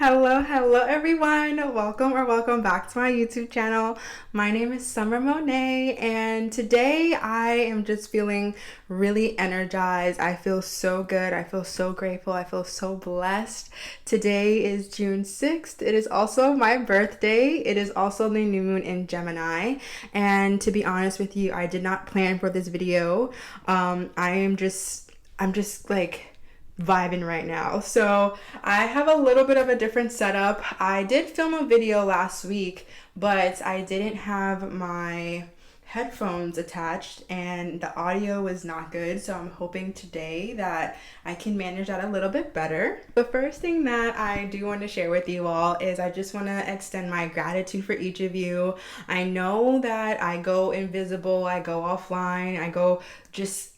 Hello everyone. Welcome back to my YouTube channel. My name is Monae, and today I am just feeling really energized. I feel so good. I feel so grateful. I feel so blessed. Today is June 6th. It is also my birthday. It is also the new moon in Gemini. And to be honest with you, I did not plan for this video. I'm just like vibing right now. So I have a little bit of a different setup. I did film a video last week, but I didn't have my headphones attached and the audio was not good. So I'm hoping today that I can manage that a little bit better. The first thing that I do want to share with you all is I just want to extend my gratitude for each of you. I know that I go invisible, I go offline, I go just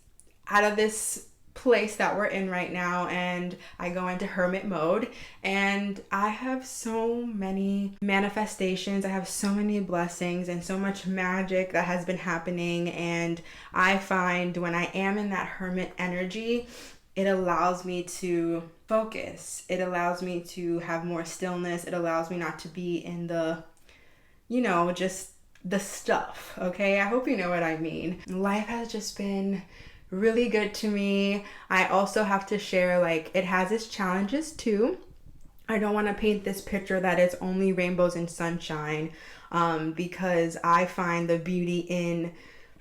out of this place that we're in right now, and I go into hermit mode, and I have so many manifestations, I have so many blessings and so much magic that has been happening. And I find when I am in that hermit energy, it allows me to focus, it allows me to have more stillness, it allows me not to be in the, just the stuff. Okay, I hope you know what I mean. Life has just been really good to me. I also have to share, it has its challenges too. I don't want to paint this picture that it's only rainbows and sunshine, because I find the beauty in,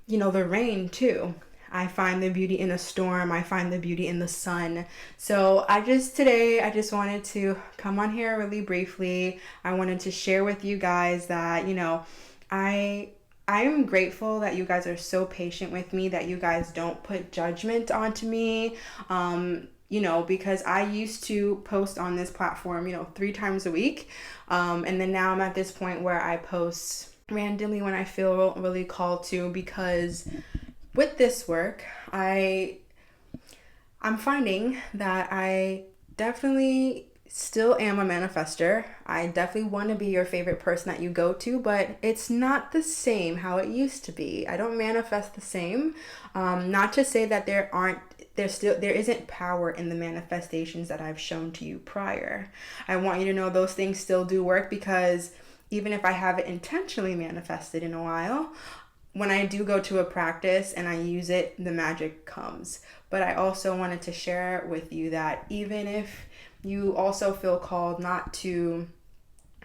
the rain too. I find the beauty in a storm. I find the beauty in the sun. So today I just wanted to come on here really briefly. I wanted to share with you guys that, I am grateful that you guys are so patient with me, that you guys don't put judgment onto me, because I used to post on this platform, 3 times a week. And then now I'm at this point where I post randomly when I feel really called to, because with this work, I'm finding that I definitely still am a manifester. I definitely want to be your favorite person that you go to, but it's not the same how it used to be. I don't manifest the same. Not to say that there isn't power in the manifestations that I've shown to you prior. I want you to know those things still do work, because even if I haven't intentionally manifested in a while, when I do go to a practice and I use it, the magic comes. But I also wanted to share with you that even if you also feel called not to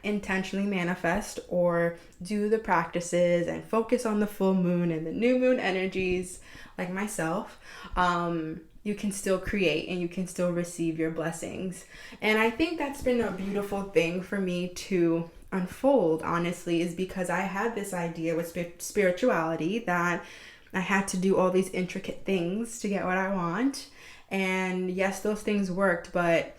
intentionally manifest or do the practices and focus on the full moon and the new moon energies like myself, you can still create and you can still receive your blessings. And I think that's been a beautiful thing for me to unfold, honestly, is because I had this idea with spirituality that I had to do all these intricate things to get what I want. And yes, those things worked, but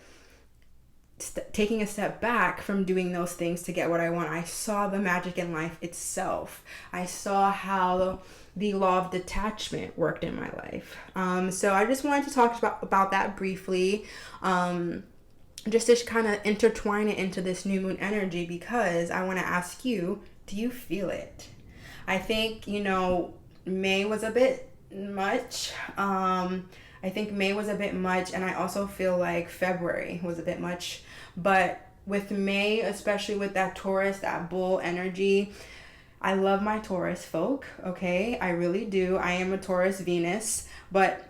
taking a step back from doing those things to get what I want, I saw the magic in life itself. I saw how the law of detachment worked in my life. So I just wanted to talk about that briefly, just to kind of intertwine it into this new moon energy, because I want to ask you, do you feel it? I think, May was a bit much. I think May was a bit much, and I also feel like February was a bit much. But with May, especially with that Taurus, that bull energy, I love my Taurus folk, okay? I really do. I am a Taurus Venus, but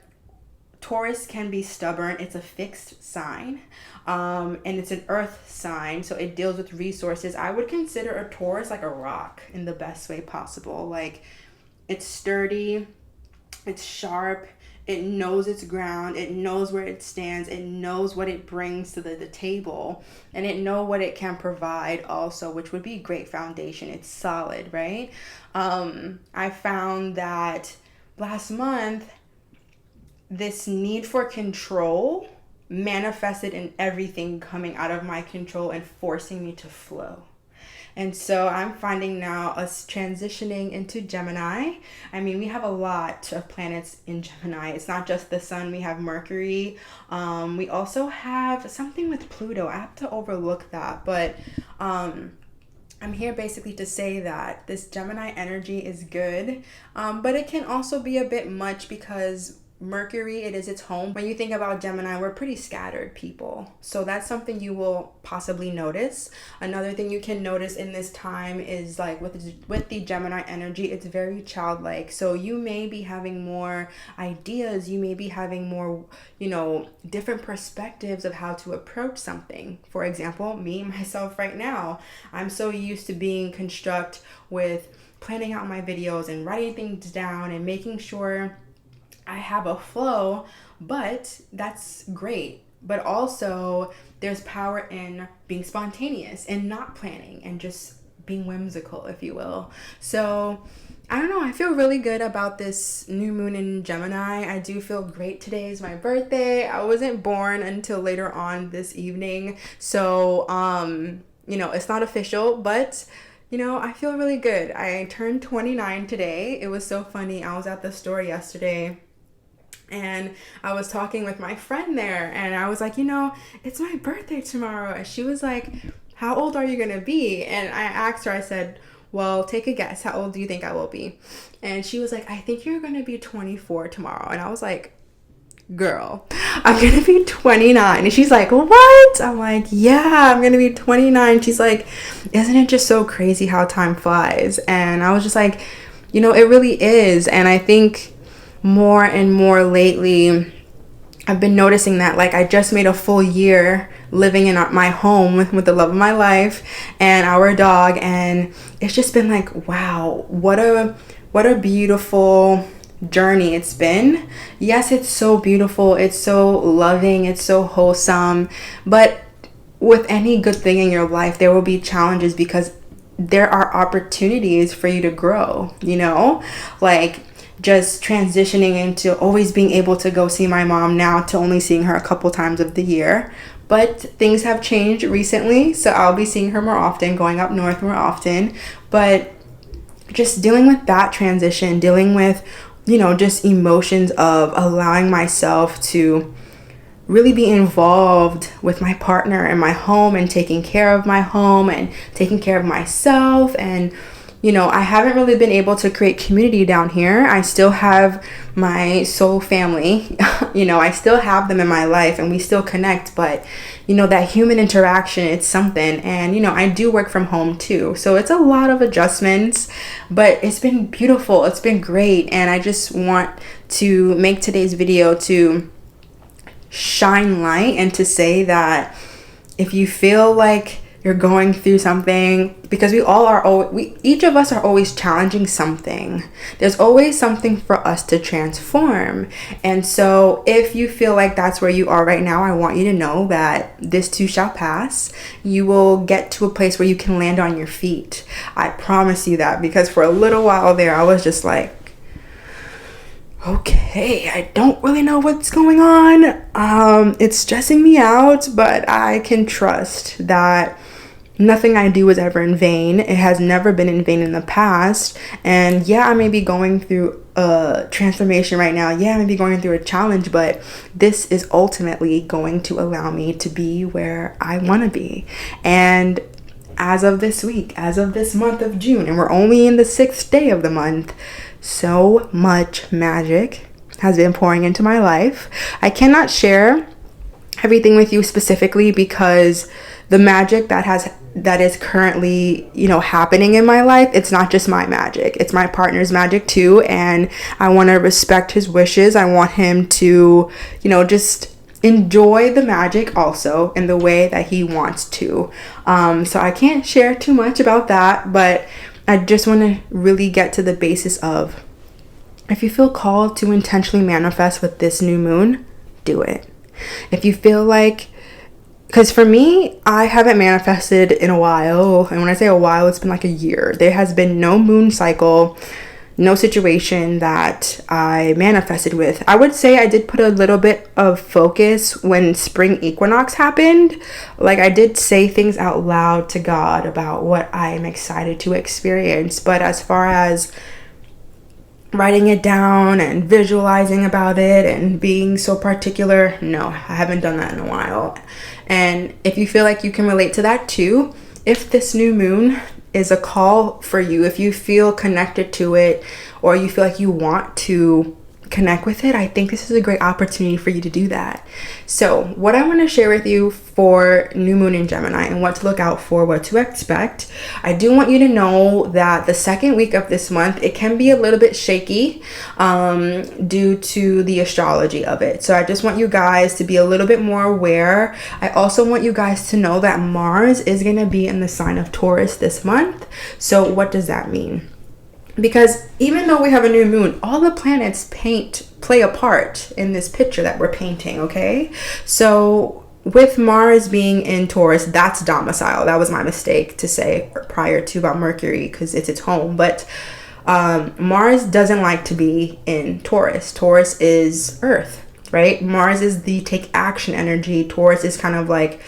Taurus can be stubborn. It's a fixed sign, and it's an earth sign, so it deals with resources. I would consider a Taurus like a rock in the best way possible. Like, it's sturdy, it's sharp, it knows its ground, it knows where it stands, it knows what it brings to the table, and it knows what it can provide also, which would be a great foundation. It's solid, right? I found that last month, this need for control manifested in everything coming out of my control and forcing me to flow. And so I'm finding now us transitioning into Gemini. I mean, we have a lot of planets in Gemini. It's not just the sun. We have Mercury. We also have something with Pluto. I have to overlook that. But I'm here basically to say that this Gemini energy is good. But it can also be a bit much, because Mercury, it is its home. When you think about Gemini, we're pretty scattered people. So that's something you will possibly notice. Another thing you can notice in this time is like with the Gemini energy, it's very childlike. So you may be having more ideas. You may be having more, different perspectives of how to approach something. For example, me, myself right now, I'm so used to being construct with planning out my videos and writing things down and making sure I have a flow, but that's great. But also there's power in being spontaneous and not planning and just being whimsical, if you will. So I don't know, I feel really good about this new moon in Gemini. I do feel great. Today is my birthday. I wasn't born until later on this evening. So, it's not official, but I feel really good. I turned 29 today. It was so funny. I was at the store yesterday and I was talking with my friend there and I was like, it's my birthday tomorrow. And she was like, how old are you going to be? And I asked her, I said, well, take a guess. How old do you think I will be? And she was like, I think you're going to be 24 tomorrow. And I was like, girl, I'm going to be 29. And she's like, what? I'm like, yeah, I'm going to be 29. She's like, isn't it just so crazy how time flies? And I was just like, it really is. And I think more and more lately, I've been noticing that, like, I just made a full year living in my home with the love of my life and our dog. And it's just been like, wow, what a beautiful journey it's been. Yes, it's so beautiful. It's so loving. It's so wholesome. But with any good thing in your life, there will be challenges because there are opportunities for you to grow, like just transitioning into always being able to go see my mom now to only seeing her a couple times of the year. But things have changed recently, so I'll be seeing her more often, going up north more often. But just dealing with that transition, dealing with, just emotions of allowing myself to really be involved with my partner and my home and taking care of my home and taking care of myself. And I haven't really been able to create community down here. I still have my soul family, I still have them in my life and we still connect, but that human interaction, it's something. And I do work from home too, so it's a lot of adjustments, but it's been beautiful. It's been great. And I just want to make today's video to shine light and to say that if you feel like you're going through something, because each of us are always challenging something. There's always something for us to transform. And so if you feel like that's where you are right now, I want you to know that this too shall pass. You will get to a place where you can land on your feet. I promise you that, because for a little while there, I was just like, okay, I don't really know what's going on. It's stressing me out, but I can trust that nothing I do is ever in vain. It has never been in vain in the past. And yeah, I may be going through a transformation right now. Yeah, I may be going through a challenge, but this is ultimately going to allow me to be where I want to be. And as of this week, as of this month of June, and we're only in the 6th day of the month, so much magic has been pouring into my life. I cannot share everything with you specifically because the magic that is currently, happening in my life, it's not just my magic, it's my partner's magic too. And I want to respect his wishes. I want him to, just enjoy the magic also in the way that he wants to. So I can't share too much about that, but I just want to really get to the basis of, if you feel called to intentionally manifest with this new moon, do it. If you feel like, because for me, I haven't manifested in a while. And when I say a while, it's been like a year. There has been no moon cycle, no situation that I manifested with. I would say I did put a little bit of focus when spring equinox happened. Like, I did say things out loud to God about what I am excited to experience. But as far as writing it down and visualizing about it and being so particular, no, I haven't done that in a while. And if you feel like you can relate to that too, if this new moon is a call for you, if you feel connected to it, or you feel like you want to connect with it, I think this is a great opportunity for you to do that. So what I want to share with you for new moon in Gemini and what to look out for, what to expect, I do want you to know that the second week of this month, it can be a little bit shaky due to the astrology of it. So I just want you guys to be a little bit more aware. I also want you guys to know that Mars is going to be in the sign of Taurus this month. So what does that mean? Because even though we have a new moon, all the planets play a part in this picture that we're painting, okay? So with Mars being in Taurus, that's domicile. That was my mistake to say prior to about Mercury, because it's its home. But Mars doesn't like to be in Taurus. Taurus is Earth, right? Mars is the take action energy. Taurus is kind of like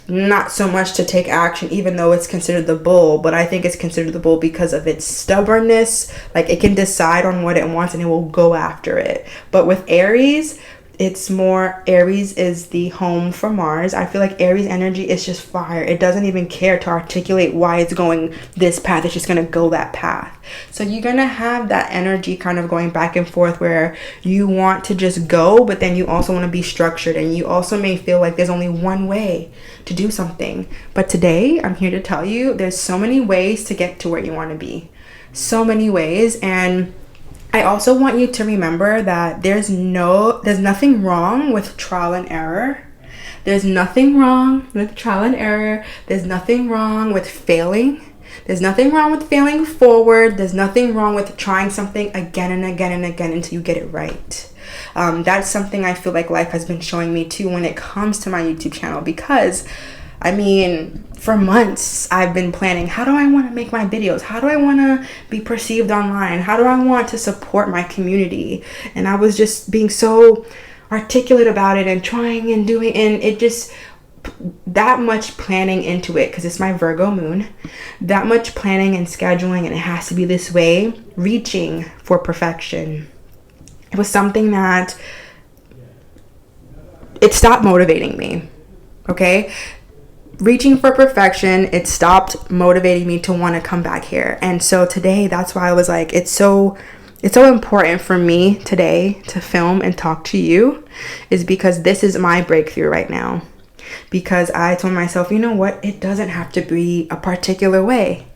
not so much to take action, even though it's considered the bull, but I think it's considered the bull because of its stubbornness. Like, it can decide on what it wants and it will go after it. But with Aries, it's more, Aries is the home for Mars. I feel like Aries energy is just fire. It doesn't even care to articulate why it's going this path. It's just going to go that path. So you're going to have that energy kind of going back and forth where you want to just go, but then you also want to be structured, and you also may feel like there's only one way to do something. But today I'm here to tell you there's so many ways to get to where you want to be. So many ways. And I also want you to remember that there's nothing wrong with trial and error. There's nothing wrong with trial and error. There's nothing wrong with failing. There's nothing wrong with failing forward. There's nothing wrong with trying something again and again and again until you get it right. That's something I feel like life has been showing me too when it comes to my YouTube channel, because I mean, for months I've been planning, how do I want to make my videos? How do I want to be perceived online? How do I want to support my community? And I was just being so articulate about it and trying and doing, and it just, that much planning into it, because it's my Virgo moon, that much planning and scheduling, and it has to be this way, reaching for perfection. It was something that, it stopped motivating me, okay? Reaching for perfection, it stopped motivating me to want to come back here. And so today, that's why I was like, it's so important for me today to film and talk to you, is because this is my breakthrough right now. Because I told myself, you know what, it doesn't have to be a particular way,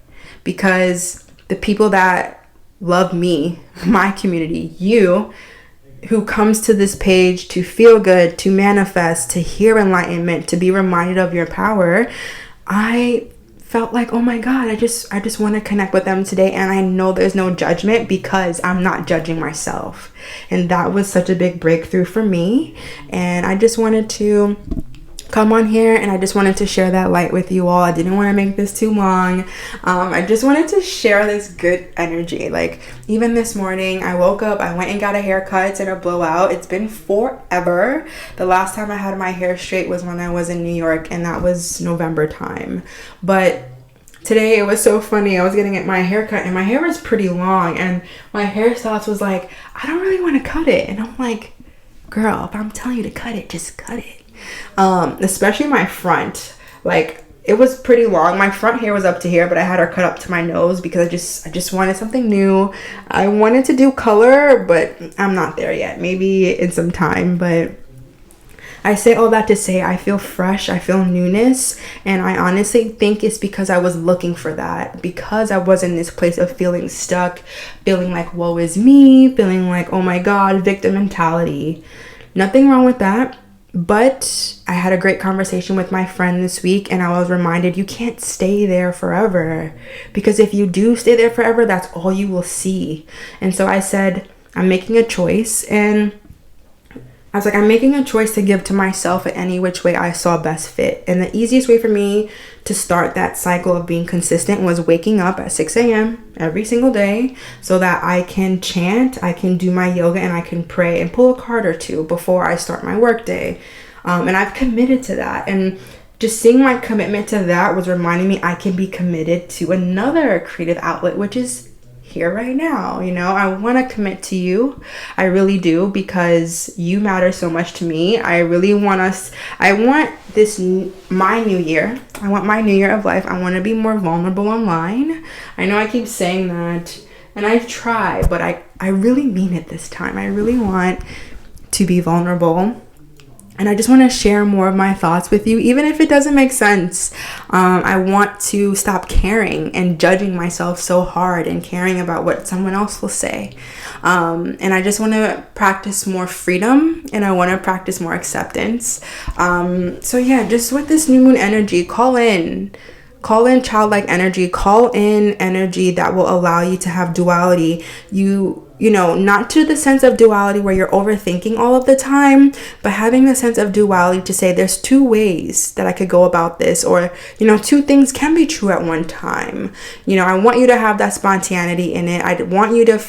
because the people that love me, my community, you who comes to this page to feel good, to manifest, to hear enlightenment, to be reminded of your power, I felt like, oh my God, I just want to connect with them today. And I know there's no judgment because I'm not judging myself. And that was such a big breakthrough for me. And I just wanted to come on here, and I just wanted to share that light with you all. I didn't want to make this too long. I just wanted to share this good energy. Like, even this morning I woke up, I went and got a haircut and a blowout. It's been forever. The last time I had my hair straight was when I was in New York, and that was November time. But today it was so funny. I was getting my haircut, and my hair was pretty long, and my hairstylist was like, I don't really want to cut it. And I'm like, girl, if I'm telling you to cut it, just cut it. Especially my front, like, it was pretty long. My front hair was up to here, but I had her cut up to my nose because I just wanted something new. I wanted to do color, but I'm not there yet. Maybe in some time. But I say all that to say I feel fresh, I feel newness, and I honestly think it's because I was looking for that, because I was in this place of feeling stuck, feeling like woe is me, feeling like, oh my God, victim mentality. Nothing wrong with that. But I had a great conversation with my friend this week, and I was reminded you can't stay there forever, because if you do stay there forever, that's all you will see. And so I said, I'm making a choice, and I was like, I'm making a choice to give to myself in any which way I saw best fit. And the easiest way for me to start that cycle of being consistent was waking up at 6 a.m. every single day so that I can chant, I can do my yoga, and I can pray and pull a card or two before I start my work day. And I've committed to that. And just seeing my commitment to that was reminding me I can be committed to another creative outlet, which is here right now. You know, I want to commit to you. I really do, because you matter so much to me. I really want I want my new year. I want my new year of life. I want to be more vulnerable online. I know I keep saying that, And I try, but I really mean it this time. I really want to be vulnerable. And I just want to share more of my thoughts with you, even if it doesn't make sense. I want to stop caring and judging myself so hard and caring about what someone else will say. And I just want to practice more freedom, and I want to practice more acceptance. So yeah, just with this new moon energy, call in childlike energy, call in energy that will allow you to have duality. You know, not to the sense of duality where you're overthinking all of the time, but having the sense of duality to say there's two ways that I could go about this, or, you know, two things can be true at one time. You know, I want you to have that spontaneity in it. I want you to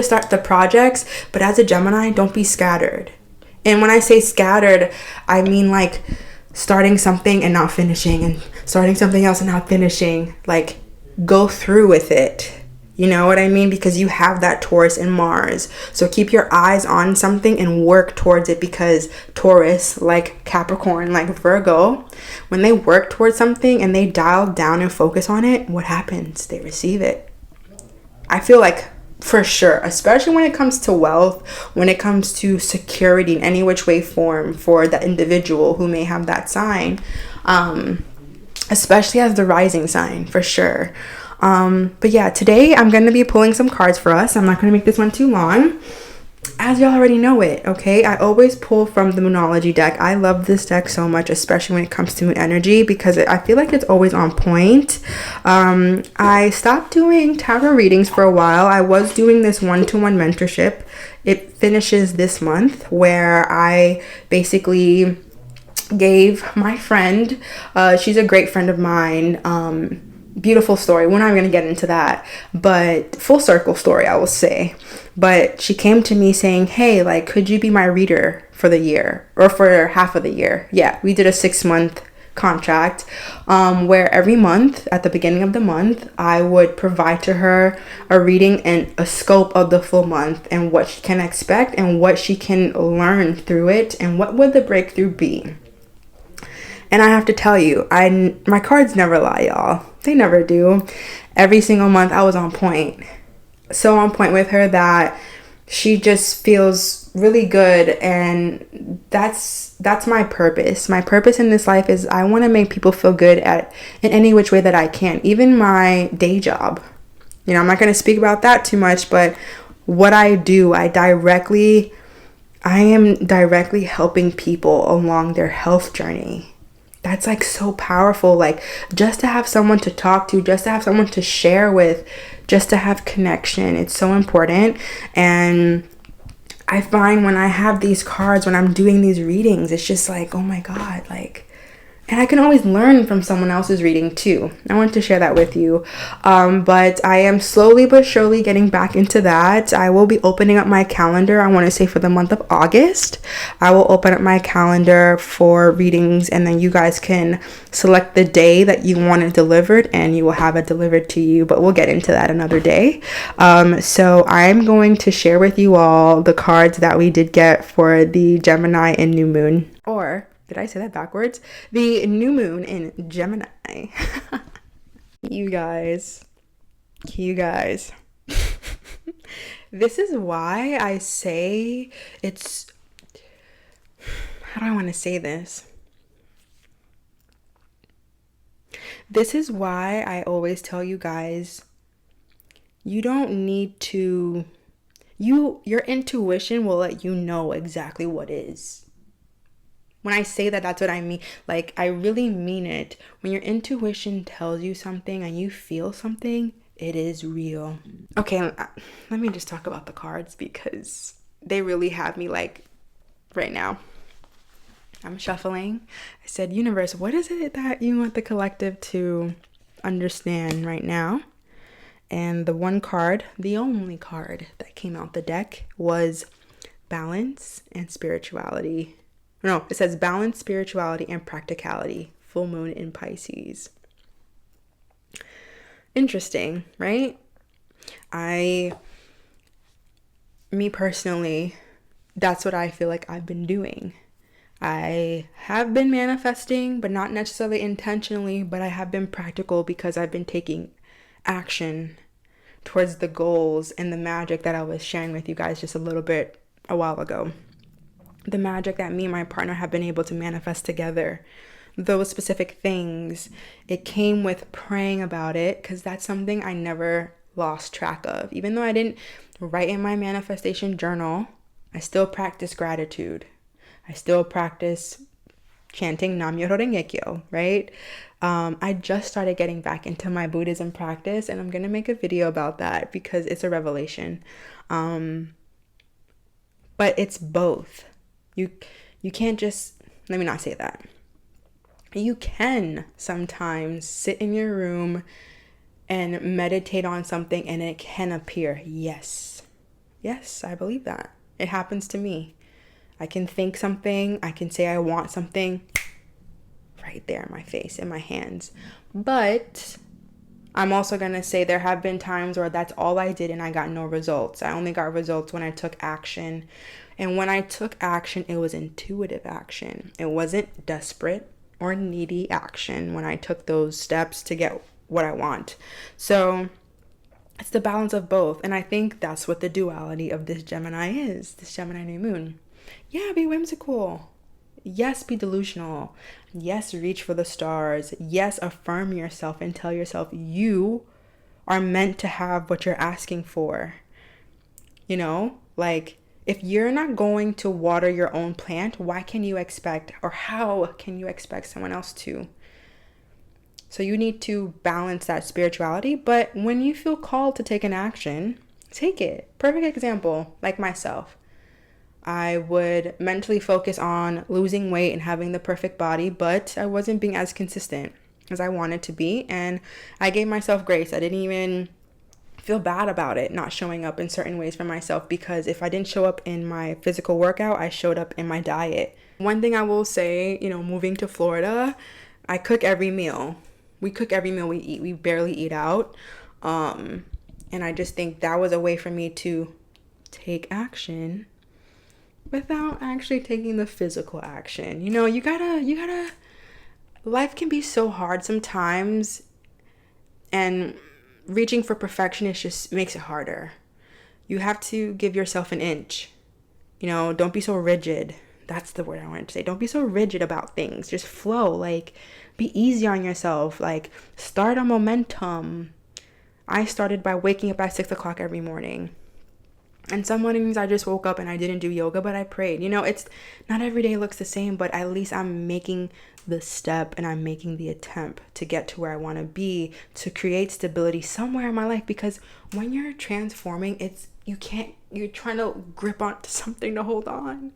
start the projects, but as a Gemini, don't be scattered. And when I say scattered, I mean like starting something and not finishing, and starting something else and not finishing. Like, go through with it. You know what I mean? Because you have that Taurus and Mars. So keep your eyes on something and work towards it, because Taurus, like Capricorn, like Virgo, when they work towards something and they dial down and focus on it, what happens? They receive it. I feel like for sure, especially when it comes to wealth, when it comes to security in any which way form for the individual who may have that sign, especially as the rising sign, for sure. But yeah, today I'm going to be pulling some cards for us. I'm not going to make this one too long, as y'all already know it, okay? I always pull from the Moonology deck. I love this deck so much, especially when it comes to moon energy, because I feel like it's always on point. I stopped doing tarot readings for a while. I was doing this one-to-one mentorship. It finishes this month, where I basically gave my friend, she's a great friend of mine, beautiful story. We're not going to get into that, but full circle story, I will say. But she came to me saying, hey, like, could you be my reader for the year, or for half of the year? Yeah, we did a 6-month contract, where every month at the beginning of the month, I would provide to her a reading and a scope of the full month, and what she can expect and what she can learn through it, and what would the breakthrough be. And I have to tell you, my cards never lie, y'all. They never do. Every single month I was on point. So on point with her that she just feels really good. And that's my purpose. My purpose in this life is I want to make people feel good in any which way that I can. Even my day job. You know, I'm not going to speak about that too much, but what I do, I am directly helping people along their health journey. That's like so powerful. Like, just to have someone to talk to, just to have someone to share with, just to have connection. It's so important. And I find when I have these cards, when I'm doing these readings, it's just like, oh my God, like, and I can always learn from someone else's reading too. I want to share that with you. But I am slowly but surely getting back into that. I will be opening up my calendar, I want to say for the month of August. I will open up my calendar for readings, and then you guys can select the day that you want it delivered, and you will have it delivered to you. But we'll get into that another day. So I'm going to share with you all the cards that we did get for the Gemini and New Moon. Or did I say that backwards? The new moon in Gemini. You guys. This is why I say it's... How do I want to say this? This is why I always tell you guys, you don't need to... Your intuition will let you know exactly what is. When I say that, that's what I mean. Like, I really mean it. When your intuition tells you something and you feel something, it is real. Okay, let me just talk about the cards, because they really have me, like, right now. I'm shuffling. I said, universe, what is it that you want the collective to understand right now? And the one card, the only card that came out the deck, was balance and spirituality. No, it says balance, spirituality, and practicality. Full moon in Pisces. Interesting, right? Me personally, that's what I feel like I've been doing. I have been manifesting, but not necessarily intentionally, but I have been practical because I've been taking action. towards the goals and the magic that I was sharing with you guys just a while ago. The magic that me and my partner have been able to manifest together. Those specific things, it came with praying about it, because that's something I never lost track of. Even though I didn't write in my manifestation journal, I still practice gratitude. I still practice chanting Nam Myoho Renge Kyo, right? I just started getting back into my Buddhism practice, and I'm going to make a video about that because it's a revelation. But it's both. You can't just, let me not say that. You can sometimes sit in your room and meditate on something and it can appear. Yes, I believe that. It happens to me. I can think something, I can say I want something right there in my face, in my hands. But I'm also going to say there have been times where that's all I did and I got no results. I only got results when I took action. And when I took action, it was intuitive action. It wasn't desperate or needy action when I took those steps to get what I want. So it's the balance of both. And I think that's what the duality of this Gemini is, this Gemini New Moon. Yeah, be whimsical. Yes, be delusional. Yes, reach for the stars. Yes, affirm yourself and tell yourself you are meant to have what you're asking for. You know, like, if you're not going to water your own plant, why can you expect, or how can you expect someone else to? So you need to balance that spirituality. But when you feel called to take an action, take it. Perfect example, like myself. I would mentally focus on losing weight and having the perfect body, but I wasn't being as consistent as I wanted to be. And I gave myself grace. I didn't even feel bad about it, not showing up in certain ways for myself, because if I didn't show up in my physical workout, I showed up in my diet. One thing I will say, moving to Florida, I cook every meal. We cook every meal we eat. We barely eat out. And I just think that was a way for me to take action without actually taking the physical action. You gotta, life can be so hard sometimes, and reaching for perfection just makes it harder. You have to give yourself an inch. Don't be so rigid. That's the word I wanted to say. Don't be so rigid about things. Just flow. Like, be easy on yourself. Like, start a momentum. I started by waking up at 6 o'clock every morning. And some mornings I just woke up and I didn't do yoga, but I prayed. It's not every day looks the same, but at least I'm making the step and I'm making the attempt to get to where I want to be, to create stability somewhere in my life. Because when you're transforming, you're trying to grip onto something to hold on.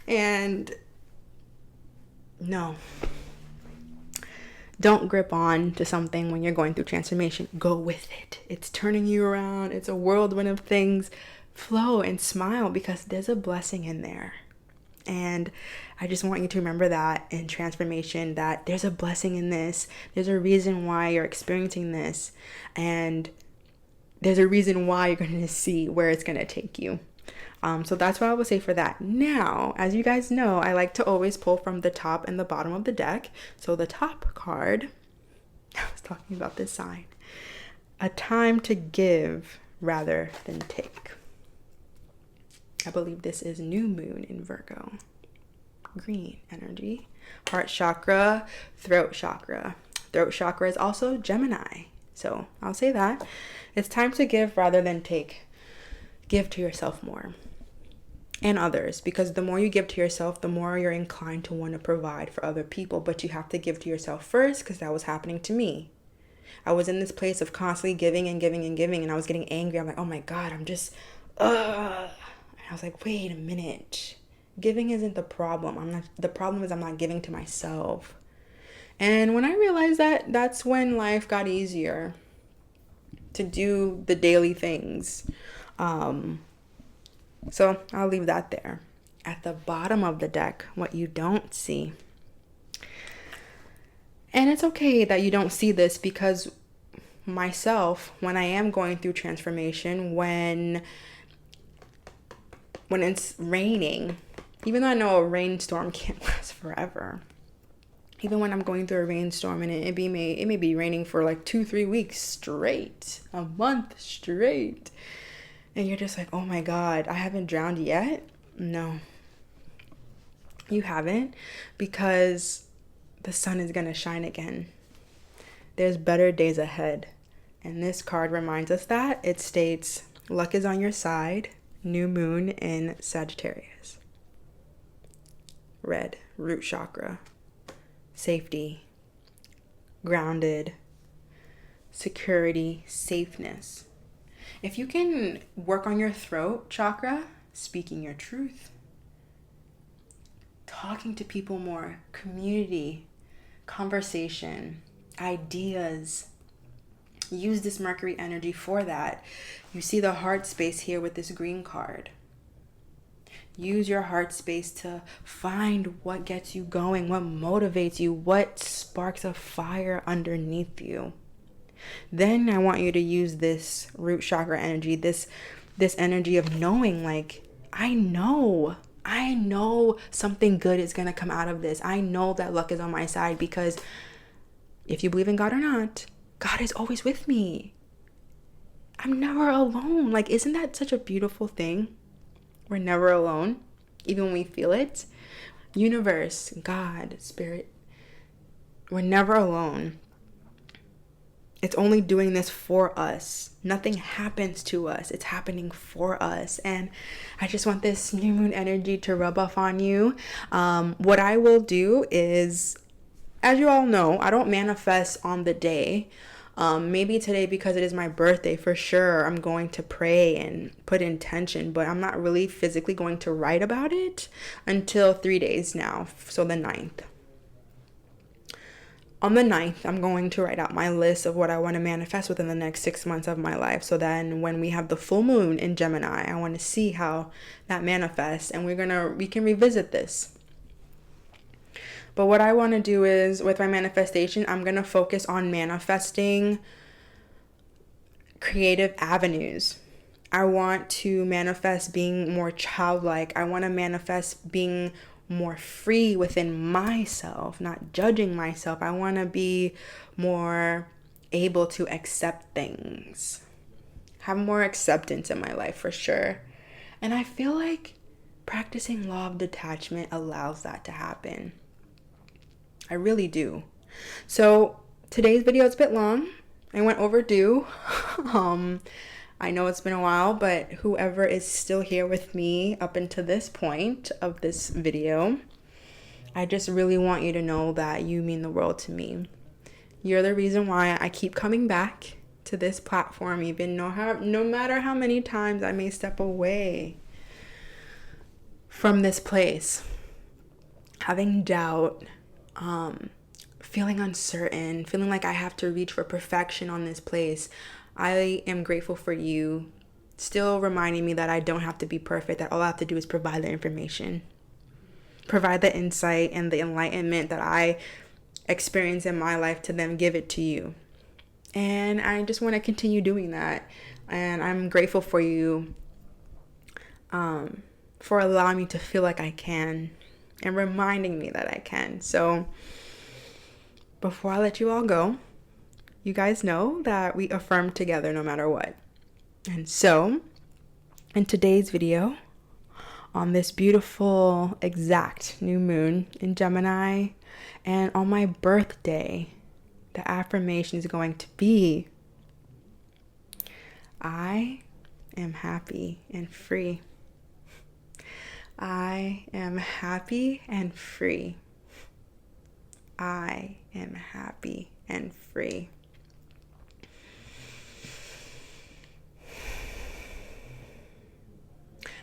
And no, don't grip on to something when you're going through transformation. Go with it. It's turning you around. It's a whirlwind of things. Flow and smile, because there's a blessing in there. And I just want you to remember that in transformation, that there's a blessing in this. There's a reason why you're experiencing this. And there's a reason why you're going to see where it's going to take you. So that's what I would say for that. Now, as you guys know, I like to always pull from the top and the bottom of the deck. So the top card, I was talking about this sign, a time to give rather than take. I believe this is new moon in Virgo. Green energy. Heart chakra, throat chakra. Throat chakra is also Gemini. So I'll say that. It's time to give rather than take. Give to yourself more and others, because the more you give to yourself, the more you're inclined to want to provide for other people. But you have to give to yourself first, because that was happening to me. I was in this place of constantly giving and giving and giving, and I was getting angry. I'm like, oh my God, I'm just, And I was like, wait a minute. Giving isn't the problem. The problem is I'm not giving to myself. And when I realized that, that's when life got easier to do the daily things. So I'll leave that there. At the bottom of the deck, what you don't see. And it's okay that you don't see this, because myself, when I am going through transformation, when it's raining, even though I know a rainstorm can't last forever, Even when I'm going through a rainstorm and it may be raining for like 2-3 weeks straight, a month straight, and you're just like, oh my God, I haven't drowned yet. No, you haven't, because the sun is gonna shine again. There's better days ahead. And this card reminds us that. It states, luck is on your side, new moon in Sagittarius. Red, root chakra, safety, grounded, security, safeness. If you can work on your throat chakra, speaking your truth, talking to people more, community, conversation, ideas, use this Mercury energy for that. You see the heart space here with this green card. Use your heart space to find what gets you going, what motivates you, what sparks a fire underneath you. Then I want you to use this root chakra energy, this energy of knowing, like, I know something good is going to come out of this. I know that luck is on my side, because if you believe in God or not, God is always with me. I'm never alone. Like, isn't that such a beautiful thing? We're never alone, even when we feel it. Universe, God, spirit, we're never alone. It's only doing this for us. Nothing happens to us. It's happening for us. And I just want this new moon energy to rub off on you. What I will do is, as you all know, I don't manifest on the day. Maybe today, because it is my birthday, for sure, I'm going to pray and put intention, but I'm not really physically going to write about it until 3 days now, so the 9th. On the 9th, I'm going to write out my list of what I want to manifest within the next 6 months of my life. So then when we have the full moon in Gemini, I want to see how that manifests, and we can revisit this. But what I want to do is, with my manifestation, I'm going to focus on manifesting creative avenues. I want to manifest being more childlike. I want to manifest being more free within myself, not judging myself. I want to be more able to accept things, have more acceptance in my life, for sure. And I feel like practicing law of detachment allows that to happen. I really do. So today's video is a bit long. I went overdue. I know it's been a while, but whoever is still here with me up until this point of this video, I just really want you to know that you mean the world to me. You're the reason why I keep coming back to this platform, even no matter how many times I may step away from this place, having doubt, feeling uncertain, feeling like I have to reach for perfection on this place. I am grateful for you still reminding me that I don't have to be perfect, that all I have to do is provide the information, provide the insight and the enlightenment that I experience in my life, to them give it to you. And I just want to continue doing that. And I'm grateful for you for allowing me to feel like I can, and reminding me that I can. So before I let you all go, you guys know that we affirm together no matter what. And so in today's video, on this beautiful exact new moon in Gemini, and on my birthday, the affirmation is going to be, I am happy and free. I am happy and free. I am happy and free.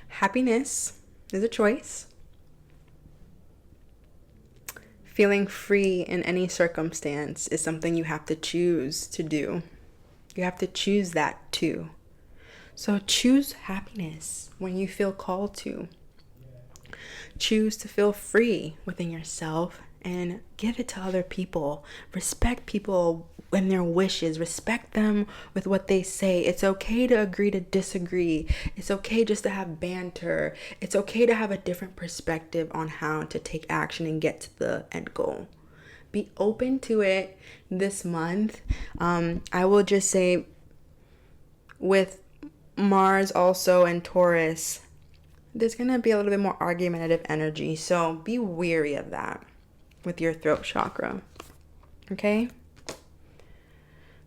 Happiness is a choice. Feeling free in any circumstance is something you have to choose to do. You have to choose that too. So choose happiness when you feel called to. Choose to feel free within yourself and give it to other people. Respect people and their wishes. Respect them with what they say. It's okay to agree to disagree. It's okay just to have banter. It's okay to have a different perspective on how to take action and get to the end goal. be open to it this month. I will just say, with Mars also and Taurus, there's gonna be a little bit more argumentative energy, so be weary of that with your throat chakra. Okay,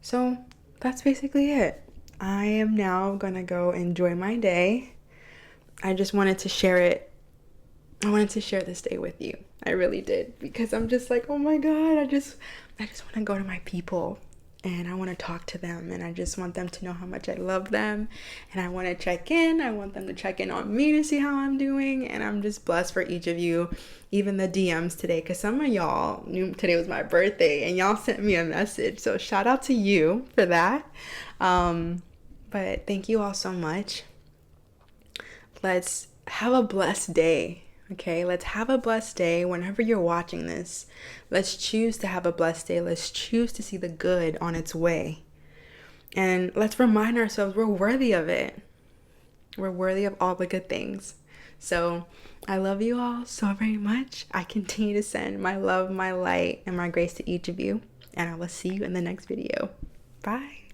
so that's basically it. I am now gonna go enjoy my day. I just wanted to share it. I wanted to share this day with you. I really did, because I'm just like, oh my God, I just want to go to my people, and I want to talk to them, and I just want them to know how much I love them, and I want to check in. I want them to check in on me to see how I'm doing, and I'm just blessed for each of you, even the DMs today, because some of y'all knew today was my birthday, and y'all sent me a message, so shout out to you for that. But thank you all so much. Let's have a blessed day. Okay, let's have a blessed day whenever you're watching this. Let's choose to have a blessed day. Let's choose to see the good on its way. And let's remind ourselves we're worthy of it. We're worthy of all the good things. So I love you all so very much. I continue to send my love, my light, and my grace to each of you. And I will see you in the next video. Bye.